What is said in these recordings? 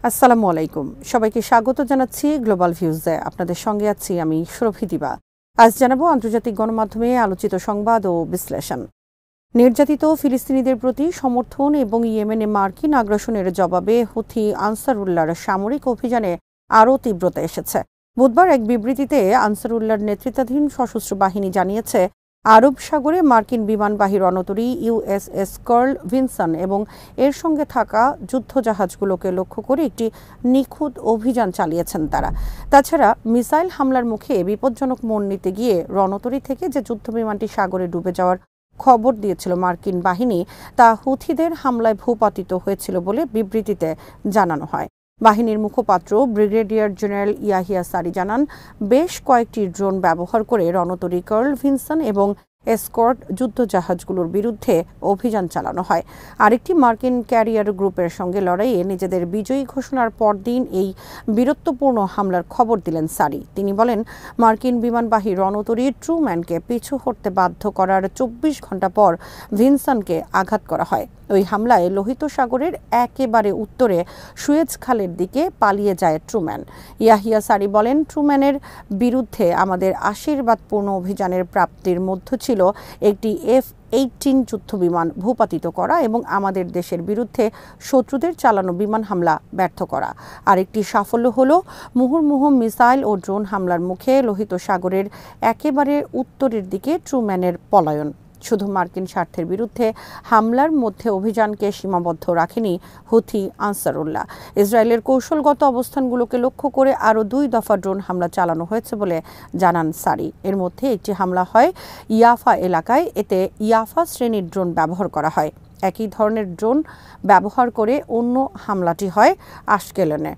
আসসালামু আলাইকুম, সবাইকে স্বাগত জানাচ্ছি গ্লোবাল ভিউজে। আপনাদের সঙ্গে আছি আমি সুরভি দিবা। আজ জানাবো আন্তর্জাতিক গণমাধ্যমে আলোচিত সংবাদ ও বিশ্লেষণ। নির্যাতিত ফিলিস্তিনিদের প্রতি সমর্থন এবং ইয়েমেনে মার্কিন আগ্রাসনের জবাবে হুথি আনসারুল্লাহর সামরিক অভিযানে আরও তীব্রতা এসেছে। বুধবার এক বিবৃতিতে আনসারুল্লাহর নেতৃত্বাধীন সশস্ত্র বাহিনী জানিয়েছে, আরব সাগরে মার্কিন বিমানবাহী রণতরী ইউএসএস কার্ল ভিনসন এবং এর সঙ্গে থাকা যুদ্ধজাহাজগুলোকে লক্ষ্য করে একটি নিখুঁত অভিযান চালিয়েছেন তারা। তাছাড়া মিসাইল হামলার মুখে বিপজ্জনক মোড় নিতে গিয়ে রণতরী থেকে যে যুদ্ধবিমানটি সাগরে ডুবে যাওয়ার খবর দিয়েছিল মার্কিন বাহিনী, তা হুথিদের হামলায় ভূপাতিত হয়েছিল বলে বিবৃতিতে জানানো হয়। বাহিনীর মুখপাত্র ব্রিগেডিয়ার জেনারেল ইয়াহিয়া সারি জানান, বেশ কয়েকটি ড্রোন ব্যবহার করে রণতরী কার্ল ভিনসন এবং এসকর্ট যুদ্ধজাহাজগুলোর বিরুদ্ধে অভিযান চালানো হয়। আরেকটি মার্কিন ক্যারিয়ার গ্রুপের সঙ্গে লড়াইয়ে নিজেদের বিজয়ী ঘোষণার পরদিন এই বীরত্বপূর্ণ হামলার খবর দিলেন সারি। তিনি বলেন, মার্কিন বিমানবাহী রণতরী ট্রুম্যানকে পিছু হটতে বাধ্য করার ২৪ ঘণ্টা পর ভিনসনকে আঘাত করা হয়। ওই হামলায় লোহিত সাগরের একেবারে উত্তরে সুয়েজ খালের দিকে পালিয়ে যায় ট্রুম্যান। ইয়াহিয়া সারি বলেন, ট্রুম্যানের বিরুদ্ধে আমাদের আশীর্বাদপূর্ণ অভিযানের প্রাপ্তির মধ্য ছিল একটি F-18 যুদ্ধবিমান ভূপাতিত করা এবং আমাদের দেশের বিরুদ্ধে শত্রুদের চালানো বিমান হামলা ব্যর্থ করা। আরেকটি সাফল্য হল মুহুর্মুহু মিসাইল ও ড্রোন হামলার মুখে লোহিত সাগরের একেবারে উত্তরের দিকে ট্রুম্যানের পলায়ন। শুধু মার্কিন স্বার্থের বিরুদ্ধে হামলার মধ্যে অভিযানকে সীমাবদ্ধ রাখেনি হুথি আনসারুল্লাহ। ইসরায়েলের কৌশলগত অবস্থানগুলোকে লক্ষ্য করে আরও ২ দফা ড্রোন হামলা চালানো হয়েছে বলে জানান সারি। এর মধ্যে একটি হামলা হয় ইয়াফা এলাকায়। এতে ইয়াফা শ্রেণীর ড্রোন ব্যবহার করা হয়। একই ধরনের ড্রোন ব্যবহার করে অন্য হামলাটি হয় আশকেলনে।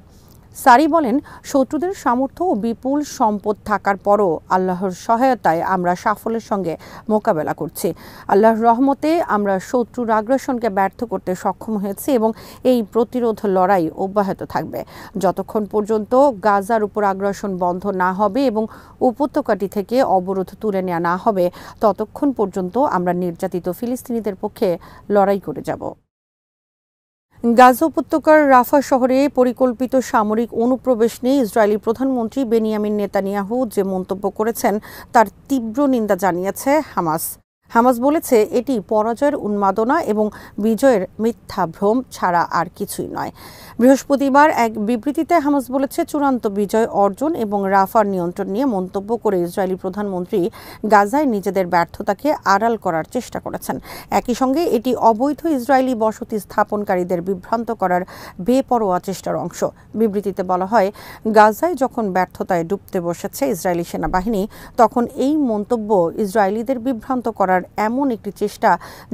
সারি বলেন, শত্রুদের সামর্থ্য ও বিপুল সম্পদ থাকার পরও আল্লাহর সহায়তায় আমরা সাফল্যের সঙ্গে মোকাবেলা করছি। আল্লাহর রহমতে আমরা শত্রুর আগ্রাসনকে ব্যর্থ করতে সক্ষম হয়েছি এবং এই প্রতিরোধ লড়াই অব্যাহত থাকবে যতক্ষণ পর্যন্ত গাজার উপর আগ্রাসন বন্ধ না হবে এবং উপত্যকাটি থেকে অবরোধ তুলে নেওয়া না হবে, ততক্ষণ পর্যন্ত আমরা নির্যাতিত ফিলিস্তিনিদের পক্ষে লড়াই করে যাব। গাজা উপত্যকার রাফা শহরে পরিকল্পিত সামরিক অনুপ্রবেশ নিয়ে ইসরায়েলি প্রধানমন্ত্রী বেনিয়ামিন নেতানিয়াহু যে মন্তব্য করেছেন তার তীব্র নিন্দা জানিয়েছে হামাস। হামাস বলেছে, এটি পরাজয়ের উন্মাদনা এবং বিজয়ের মিথ্যা ভ্রম ছাড়া আর কিছুই নয়। বৃহস্পতিবার এক বিবৃতিতে হামাস বলেছে, চূড়ান্ত বিজয় অর্জন এবং রাফার নিয়ন্ত্রণ নিয়ে মন্তব্য করে ইসরায়েলি প্রধানমন্ত্রী গাজায় নিজেদের ব্যর্থতাকে আড়াল করার চেষ্টা করেছেন। একই সঙ্গে এটি অবৈধ ইসরায়েলি বসতি স্থাপনকারীদের বিভ্রান্ত করার বেপরোয়া চেষ্টার অংশ। বিবৃতিতে বলা হয়, গাজায় যখন ব্যর্থতায় ডুবতে বসেছে ইসরায়েলি সেনাবাহিনী, তখন এই মন্তব্য ইসরায়েলিদের বিভ্রান্ত করার এমন একটি চেষ্টা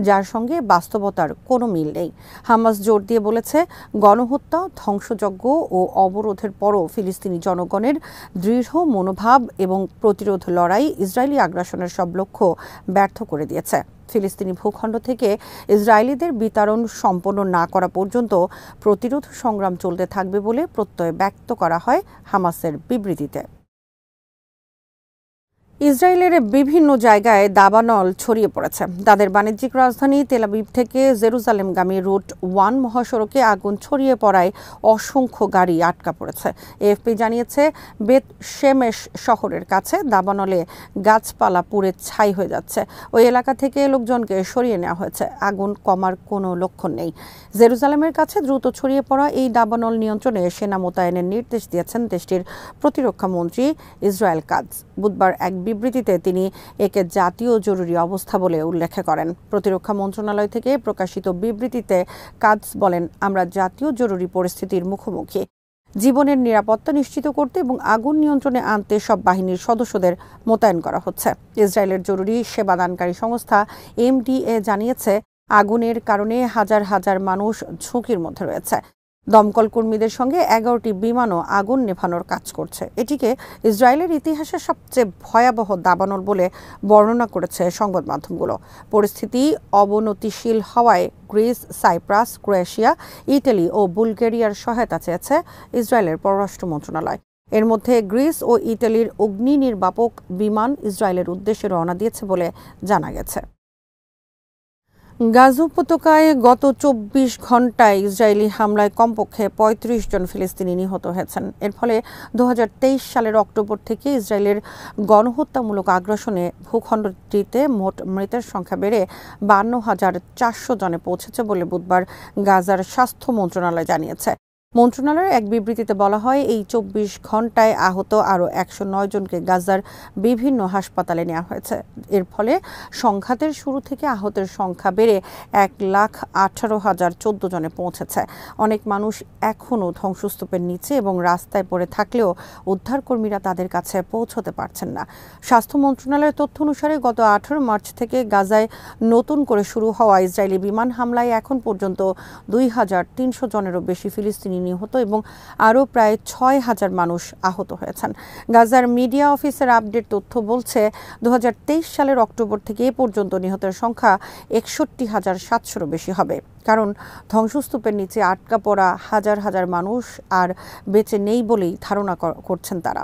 যার সঙ্গে বাস্তবতার কোনো মিল নেই। হামাস জোর দিয়ে বলেছে, গণহত্যা, ধ্বংসযজ্ঞ ও অবরোধের পরও ফিলিস্তিনি জনগণের দৃঢ় মনোভাব এবং প্রতিরোধ লড়াই ইসরায়েলি আগ্রাসনের সব লক্ষ্য ব্যর্থ করে দিয়েছে। ফিলিস্তিনি ভূখণ্ড থেকে ইসরায়েলিদের বিতাড়ন সম্পন্ন না করা পর্যন্ত প্রতিরোধ সংগ্রাম চলতে থাকবে বলে প্রত্যয় ব্যক্ত করা হয় হামাসের বিবৃতিতে। ইসরায়েলের বিভিন্ন জায়গায় দাবানল ছড়িয়ে পড়েছে। তাদের বাণিজ্যিক রাজধানী তেল আবিব থেকে জেরুজালেমগামী রুট 1 মহাসড়কে আগুন ছড়িয়ে পড়ায় অসংখ্য গাড়ি আটকা পড়েছে। এএফপি জানিয়েছে, বেত শেমেশ শহরের কাছে দাবানলে গাছপালা পুড়ে ছাই হয়ে যাচ্ছে। ওই এলাকা থেকে লোকজনকে সরিয়ে নেওয়া হয়েছে। আগুন কমার কোনো লক্ষণ নেই। জেরুজালেমের কাছে দ্রুত ছড়িয়ে পড়া এই দাবানল নিয়ন্ত্রণে সেনা মোতায়েনের নির্দেশ দিয়েছেন দেশটির প্রতিরক্ষা মন্ত্রী ইসরায়েল কাটজ। বুধবার এক বিবৃতিতে তিনি একে জাতীয় জরুরি অবস্থা বলে উল্লেখ করেন। প্রতিরক্ষা মন্ত্রণালয় থেকে প্রকাশিত বিবৃতিতে কাটজ বলেন, আমরা জাতীয় জরুরি পরিস্থিতির মুখোমুখি। জীবনের নিরাপত্তা নিশ্চিত করতে এবং আগুন নিয়ন্ত্রণে আনতে সব বাহিনীর সদস্যদের মোতায়েন করা হচ্ছে। ইসরায়েলের জরুরি সেবাদানকারী সংস্থা MDA জানিয়েছে, আগুনের কারণে হাজার হাজার মানুষ ঝুঁকির মধ্যে রয়েছে। দমকল কর্মীদের সঙ্গে 11টি বিমানও আগুন নেভানোর কাজ করছে। এটিকে ইসরায়েলের ইতিহাসে সবচেয়ে ভয়াবহ দাবানল বলে বর্ণনা করেছে সংবাদ মাধ্যমগুলো। পরিস্থিতি অবনতিশীল হওয়ায় গ্রিস, সাইপ্রাস, ক্রোয়েশিয়া, ইটালি ও বুলগেরিয়ার সহায়তা চেয়েছে ইসরায়েলের পররাষ্ট্র মন্ত্রণালয়। এর মধ্যে গ্রিস ও ইটালির অগ্নি নির্বাপক বিমান ইসরায়েলের উদ্দেশ্যে রওনা দিয়েছে বলে জানা গেছে। গাজা উপত্যকায় গত ২৪ ঘণ্টায় ইসরায়েলি হামলায় কমপক্ষে ৩৫ জন ফিলিস্তিনি নিহত হয়েছেন। এর ফলে ২০২৩ সালের অক্টোবর থেকে ইসরায়েলের গণহত্যামূলক আগ্রাসনে ভূখণ্ডটিতে মোট মৃতের সংখ্যা বেড়ে ৫২,৪০০ জনে পৌঁছেছে বলে বুধবার গাজার স্বাস্থ্য মন্ত্রণালয় জানিয়েছে। মন্ত্রণালয়ের এক বিবৃতিতে বলা হয়, এই ২৪ ঘণ্টায় আহত আরও ১০৯ জনকে গাজার বিভিন্ন হাসপাতালে নেওয়া হয়েছে। এর ফলে সংঘাতের শুরু থেকে আহতের সংখ্যা বেড়ে ১,১৮,০১৪ জনে পৌঁছেছে। অনেক মানুষ এখনও ধ্বংসস্তূপের নিচে এবং রাস্তায় পড়ে থাকলেও উদ্ধারকর্মীরা তাদের কাছে পৌঁছতে পারছেন না। স্বাস্থ্য মন্ত্রণালয়ের তথ্য অনুসারে গত ১৮ মার্চ থেকে গাজায় নতুন করে শুরু হওয়া ইসরায়েলি বিমান হামলায় এখন পর্যন্ত ২,৩০০ জনেরও বেশি ফিলিস্তিনি নিহত এবং আরও প্রায় ৬,০০০ মানুষ আহত হয়েছেন। গাজার মিডিয়া অফিসের আপডেট তথ্য বলছে ২০২৩ সালের অক্টোবর থেকে এ পর্যন্ত নিহতের সংখ্যা ৬১,৭০০-রও বেশি হবে, কারণ ধ্বংসস্তূপের নিচে আটকা পড়া হাজার হাজার মানুষ আর বেঁচে নেই বলেই ধারণা করছেন তারা।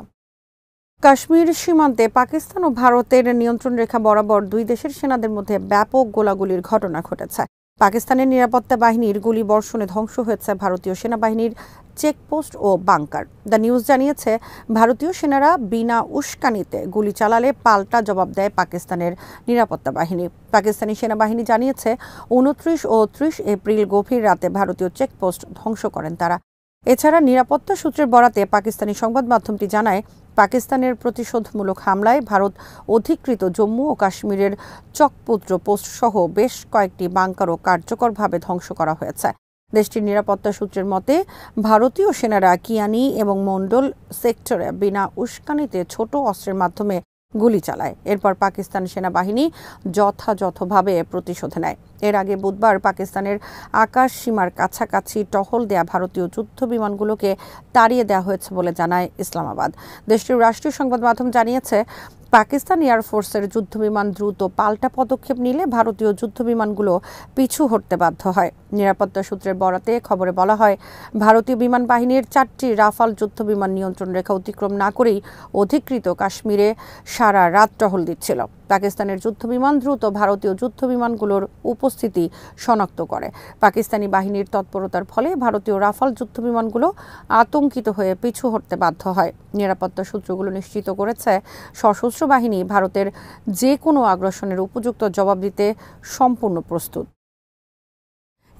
কাশ্মীর সীমান্তে পাকিস্তান ও ভারতের নিয়ন্ত্রণ রেখা বরাবর দুই দেশের সেনাদের মধ্যে ব্যাপক গোলাগুলির ঘটনা ঘটেছে। পাকিস্তানের নিরাপত্তা বাহিনীর গুলি বর্ষণে ধ্বংস হয়েছে ভারতীয় সেনাবাহিনীর চেকপোস্ট ও বাংকার। দ্য নিউজ জানিয়েছে, ভারতীয় সেনারা বিনা উস্কানিতে গুলি চালালে পাল্টা জবাব দেয় পাকিস্তানের নিরাপত্তা বাহিনী। পাকিস্তানি সেনাবাহিনী জানিয়েছে, ২৯ ও ৩০ এপ্রিল গভীর রাতে ভারতীয় চেকপোস্ট ধ্বংস করেন তারা। এছাড়া নিরাপত্তা সূত্রের বরাতে পাকিস্তানি সংবাদ মাধ্যমটি জানায়, পাকিস্তানের প্রতিশোধমূলক হামলায় ভারত অধিকৃত জম্মু ও কাশ্মীরের চকপুত্র পোস্ট সহ বেশ কয়েকটি বাংকারও কার্যকরভাবে ধ্বংস করা হয়েছে। দেশটির নিরাপত্তা সূত্রের মতে, ভারতীয় সেনারা কিয়ানি এবং মন্ডল সেক্টরে বিনা উস্কানিতে ছোট অস্ত্রের মাধ্যমে গুলি চালায়। এরপর পাকিস্তান সেনাবাহিনী যথাযথভাবে প্রতিশোধ নেয়। এর আগে বুধবার পাকিস্তানের আকাশ সীমার কাছাকাছি টহল দেয়া ভারতীয় যুদ্ধ বিমানগুলোকে তাড়িয়ে দেওয়া হয়েছে বলে জানায় ইসলামাবাদ। দেশটির রাষ্ট্রীয় সংবাদ মাধ্যম জানিয়েছে, পাকিস্তান এয়ারফোর্সের যুদ্ধবিমান দ্রুত পাল্টা পদক্ষেপ নিলে ভারতীয় যুদ্ধবিমানগুলো পিছু হটতে বাধ্য হয়। নিরাপত্তা সূত্রের বরাতে খবরে বলা হয়, ভারতীয় বিমান বাহিনীর ৪টি রাফাল যুদ্ধবিমান নিয়ন্ত্রণ রেখা অতিক্রম না করেই অধিকৃত কাশ্মীরে সারা রাত টহল দিচ্ছিল। পাকিস্তানের যুদ্ধবিমান দ্রুত ভারতীয় যুদ্ধবিমানগুলোর উপস্থিতি শনাক্ত করে। পাকিস্তানি বাহিনীর তৎপরতার ফলে ভারতীয় রাফাল যুদ্ধবিমানগুলো আতঙ্কিত হয়ে পিছু হটতে বাধ্য হয়। নিরাপত্তা সূত্রগুলো নিশ্চিত করেছে, সশস্ত্র বাহিনী ভারতের যে কোনো আগ্রাসনের উপযুক্ত জবাব দিতে সম্পূর্ণ প্রস্তুত।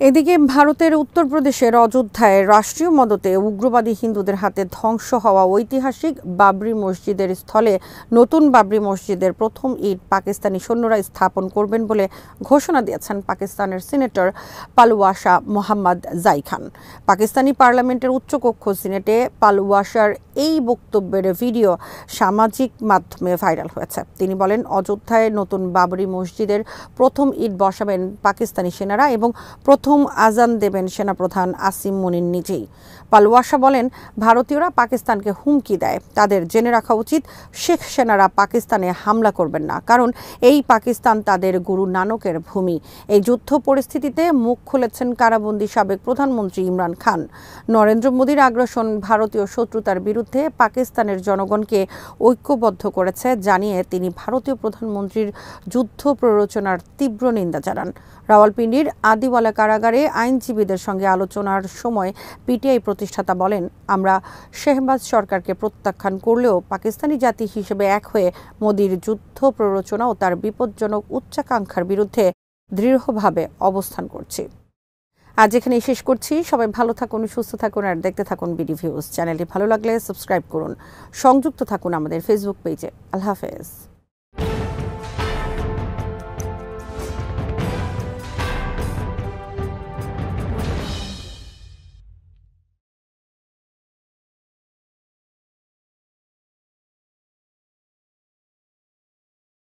এদিকে ভারতের উত্তরপ্রদেশের অযোধ্যায় রাষ্ট্রীয় মদতে উগ্রবাদী হিন্দুদের হাতে ধ্বংস হওয়া ঐতিহাসিক বাবরি মসজিদের স্থলে নতুন বাবরি মসজিদের প্রথম ইট পাকিস্তানি সৈন্যরা স্থাপন করবেন বলে ঘোষণা দিয়েছেন পাকিস্তানের সিনেটর পালওয়াসা মোহাম্মদ জাই খান। পাকিস্তানি পার্লামেন্টের উচ্চকক্ষ সিনেটে পালওয়াসার এই বক্তব্যের ভিডিও সামাজিক মাধ্যমে ভাইরাল হয়েছে। তিনি বলেন, অযোধ্যায় নতুন বাবরি মসজিদের প্রথম ইট বসাবেন পাকিস্তানি সেনারা এবং প্রথম আজান দেবেন সেনাপ্রধান আসিম মুনির নিজেই। পালওয়াসা বলেন, ভারতীয়রা পাকিস্তানকে হুমকি দেয়, তাদের জেনে রাখা উচিত শেখ সেনারা পাকিস্তানে হামলা করবেন না, কারণ এই পাকিস্তান তাদের গুরু নানকের ভূমি। এই যুদ্ধ পরিস্থিতিতে মুখ খুলেছেন কারাবন্দী সাবেক প্রধানমন্ত্রী ইমরান খান। নরেন্দ্র মোদীর আগ্রাসন ভারতীয় শত্রুতার বিরুদ্ধে পাকিস্তানের জনগণকে ঐক্যবদ্ধ করেছে জানিয়ে তিনি ভারতীয় প্রধানমন্ত্রীর যুদ্ধ প্ররোচনার তীব্র নিন্দা জানান। রাওয়ালপিন্ডির আদিওয়ালা কারাগারে আইনজীবীদের সঙ্গে আলোচনার সময় পিটিআই প্রতিষ্ঠাতা বলেন, আমরা শেহবাজ সরকারকে প্রত্যাখ্যান করলেও পাকিস্তানি জাতি হিসেবে এক হয়ে মোদীর যুদ্ধ প্ররোচনা ও তার বিপজ্জনক উচ্চাকাঙ্ক্ষার বিরুদ্ধে দৃঢ়ভাবে অবস্থান করছি। আজ এখানেই শেষ করছি। সবাই ভালো থাকুন, সুস্থ থাকুন আর দেখতে থাকুন বিডি ভিউজ। চ্যানেলটি ভালো লাগলে সাবস্ক্রাইব করুন, সংযুক্ত থাকুন আমাদের ফেসবুক পেজে। আল্লাহ হাফেজ।